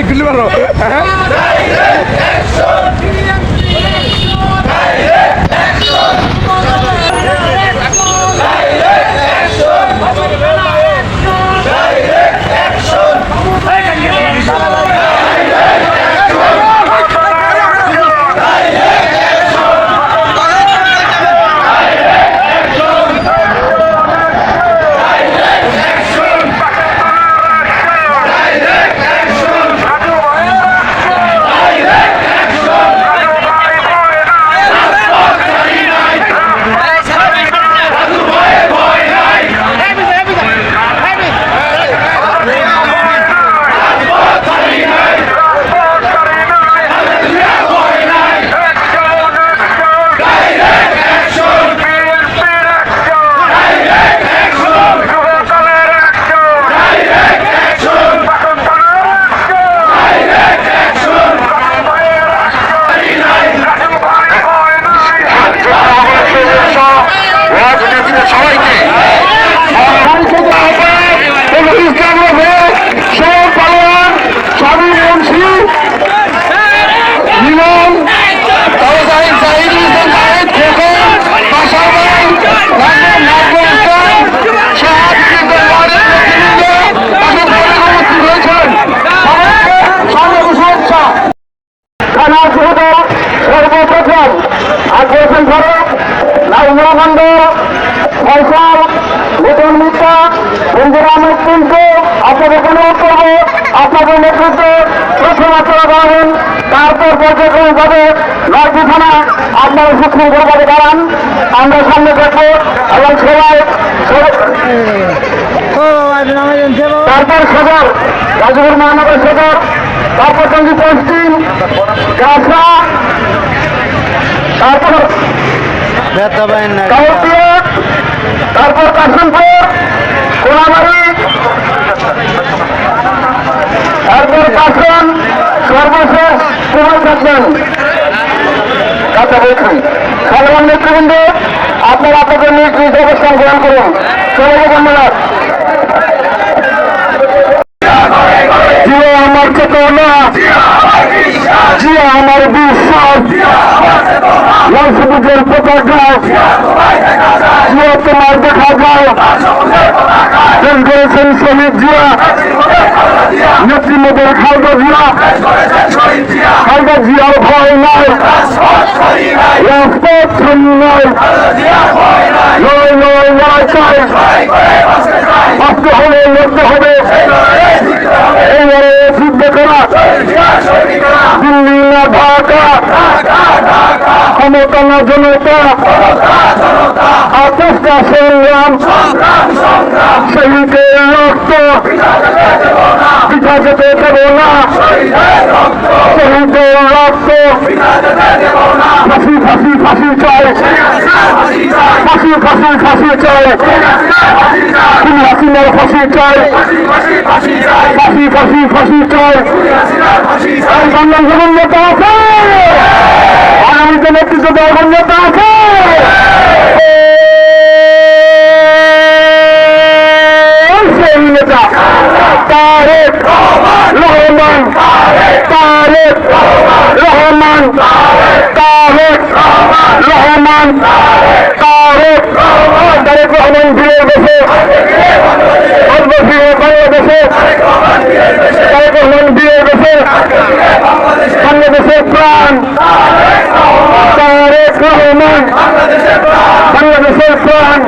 গুলি মারো সর্বপ্রথম আগ্রসন সড়ক লাউন্ড ফয়সাল নতুন মিত্রা বন্ধুরা আহমেদ কিন্তু আপনাদের অনুরোধ করবো আপনাদের নেতৃত্বে প্রথম আচরণ করেন তারপর পর্যায়ক্রমিকভাবে নয়টি থানা আপনারা সুশৃঙ্খলভাবে দাঁড়ান আমরা সামনে থাকবো এবং সবাই তারপর সদর গাজীপুর মহানগর সদর তারপর টঙ্গী পশ্চিম গাছড়া তারপর তারপর কাশিমপুর কোনাবাড়ি তারপর কাশন সর্বশেষ কুমার থাকবেন কথা বলছি সাধারণ নেতৃবৃন্দ আপনারা আপনাদের নিজ নিজ অবস্থান গ্রহণ করুন সবাইকে ধন্যবাদ। জিয়া আমার চেতনা জিয়া আমার বিশ্বাস লাল সবুজের পতাকা জিয়া তোমার দেখা যায় দেশ করেছেন শহীদ জিয়া নেত্রীমদের খালদা জিয়া খালদা জিয়ার ভয় নয় রাজপথ নয় নয় নয় লড়াই চাই বাঁচতে হবে লড়তে হবে এই লড়াইয়ে যুদ্ধ করা দিল্লি না ঢাকা ক্ষমতা না জনতা আচেষ্টা সংগ্রাম শহীদের রক্ত পিঠা যেতে দেব না শহীদের রক্ত ফাঁসি ফাঁসি ফাঁসি চাই ফাঁসি ফাঁসি ফাঁসি চাই খুনি হাসিনার ফাঁসি চাই ফাঁসি ফাঁসি ফাঁসি চাই বাংলাদেশের নেতা আছে আগামীতে নেতৃত্ব দেওয়ার নেতা আছে সেই নেতা তারেক রহমান তারেক রহমান তারেক রহমান তারেক রহমান ফিরে গেছে বাংলাদেশে তারেক রহমান ফিরে গেছে বাংলাদেশের প্রাণ তারেক রহমান বাংলাদেশের প্রাণ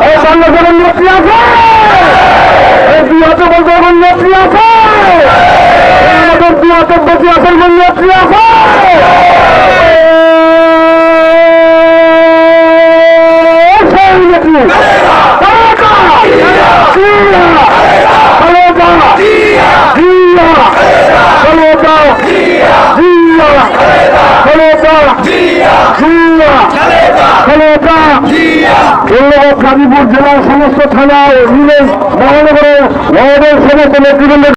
এই বাংলাদেশের নেত্রী আছে এই দুই হাতে বলতে নেত্রী আছে আমাদের দুই হাতে বেঁচে আছে নেত্রী আছে সেই নেত্রী ধন্যবাদ। গাজীপুর জেলার সমস্ত থানায় মিলে মহানগরের সমস্ত নেতৃবৃন্দ